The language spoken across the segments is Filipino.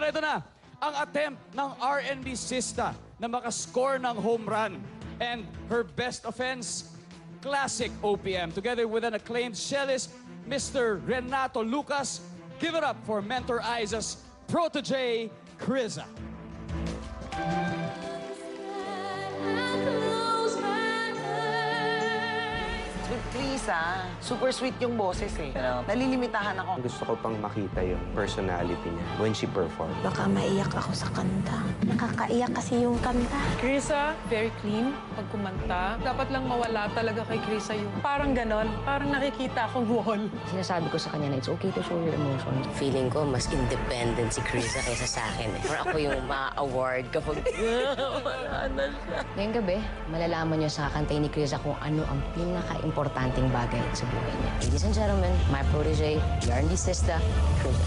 Pero ito na, ang attempt ng R&B Sista na makascore ng home run. And her best offense, classic OPM. Together with an acclaimed cellist, Mr. Renato Lucas. Give it up for Mentor Aiza's protege, Criza. With Criza, super sweet yung boses eh. Nalilimitahan ako. Gusto ko pang makita yung personality niya when she performed. Baka maiyak ako sa kanta. Nakakaiyak kasi yung kanta. Criza, very clean pag kumanta. Dapat lang mawala talaga kay Criza yung parang ganon. Parang nakikita akong wall. Sinasabi ko sa kanya na it's okay to show your emotion. Feeling ko mas independent si Criza kaysa sa akin eh. Or ako yung ma-award kapag wala na siya. Ngayong gabi, malalaman niyo sa kantay ni Criza kung ano ang pinaka-importanting bagay sa buhay niya. Ladies and gentlemen, my protege, R&B Sista, Criza.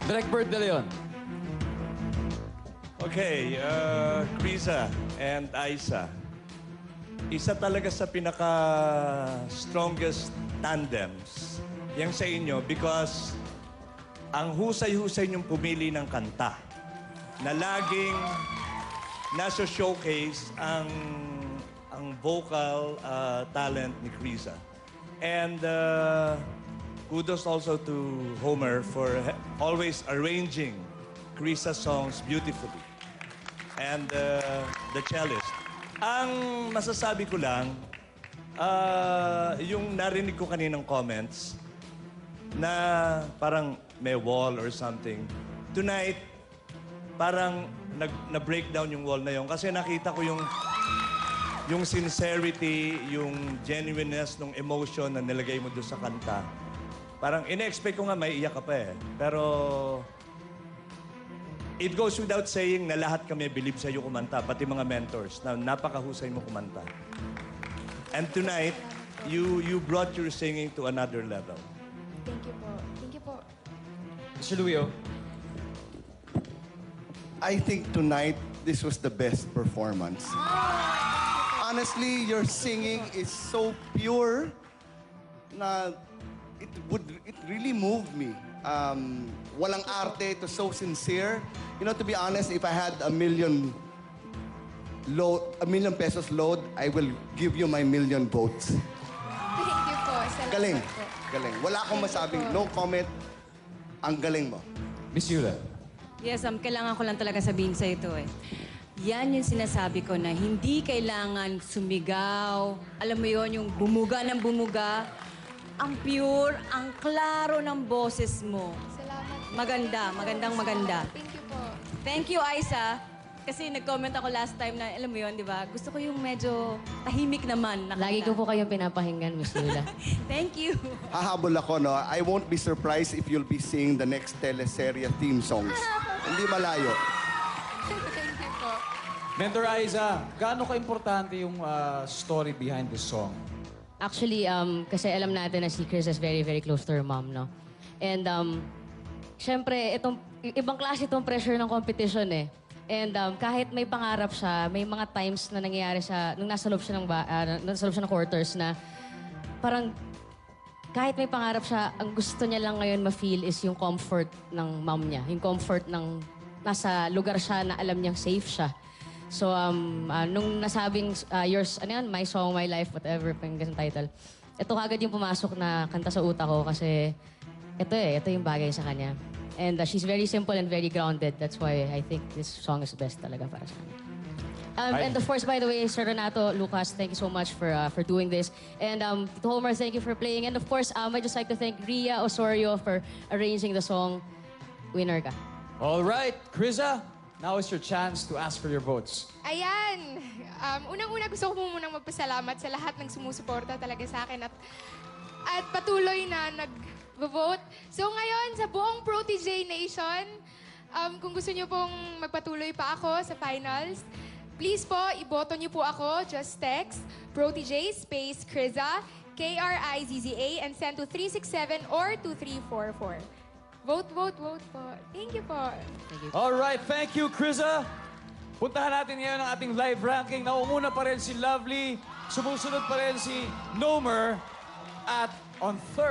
Direk Bert De Leon. Okay, Criza and Aiza. Isa talaga sa pinaka-strongest tandems yang sa inyo because ang husay-husay niyong pumili ng kanta na laging nasa showcase ang vocal talent ni Criza. And kudos also to Homer for always arranging Criza songs beautifully. And the cellist. Ang masasabi ko lang, yung narinig ko kaninang comments na parang may wall or something. Tonight, parang na-break down yung wall na yun kasi nakita ko yung sincerity, yung genuineness ng emotion na nilagay mo doon sa kanta. Parang ina-expect ko nga may iyak ka pa eh. Pero it goes without saying na lahat kami believe sa'yo kumanta, pati mga mentors na napakahusay mo kumanta. And tonight, you brought your singing to another level. Thank you po. Thank you po. Mr. Luio. I think tonight, this was the best performance. Honestly, your singing is so pure na it really moved me. Walang arte, it was so sincere. You know, to be honest, if I had a million pesos load, I will give you my 1,000,000 votes. Thank you po. Salamat Galing. po. Galing. Wala akong masabing no comment. Ang galing mo. Miss Yula. Yes, kailangan ko lang talaga sabihin sa ito eh. Yan yung sinasabi ko na hindi kailangan sumigaw. Alam mo yon yung bumuga ng bumuga. Ang pure, ang klaro ng boses mo. Salamat po. Maganda, magandang maganda. Thank you po. Thank you, Aisa. Kasi nag-comment ako last time na, alam mo yon, di ba? Gusto ko yung medyo tahimik naman. Lagi ko po kayong pinapahinggan, Miss Yula. Thank you. Hahabol ako, no? I won't be surprised if you'll be singing the next teleserye theme songs. Hindi malayo. Thank you po. Mentor Aiza, gaano ka-importante yung story behind this song? Actually, kasi alam natin na si Chris is very, very close to her mom, no? And, syempre, ibang klase itong pressure ng competition, eh. And kahit may pangarap siya, may mga times na nangyayari siya, nung nasa loob siya ng quarters na parang kahit may pangarap siya, ang gusto niya lang ngayon ma-feel is yung comfort ng mom niya. Yung comfort ng nasa lugar siya na alam niyang safe siya. So, nung nasabing, My Song, My Life, whatever, pang title, ito kagad yung pumasok na kanta sa utak ko kasi ito yung bagay sa kanya. And she's very simple and very grounded. That's why I think this song is best talaga para sa kanya. And of course, by the way, Sir Renato, Lucas, thank you so much for doing this. And to Homer, thank you for playing. And of course, I'd just like to thank Ria Osorio for arranging the song Winner Ka. All right, Kriza, now is your chance to ask for your votes. Ayan. Unang-una gusto ko munang magpasalamat sa lahat ng sumusuporta talaga sa akin at patuloy na nag-vote. So ngayon, sa buong Protégé Nation, kung gusto niyo pong magpatuloy pa ako sa finals, please po, iboto niyo po ako. Just text Protégé space Kriza, KRIZZA, and send to 367 or 2344. Vote, vote, vote po. Thank you po. All right, thank you, Kriza. Puntahan natin ngayon ang ating live ranking. Naunguna pa rin si Lovely. Sumusunod pa rin si Nomer. At on third,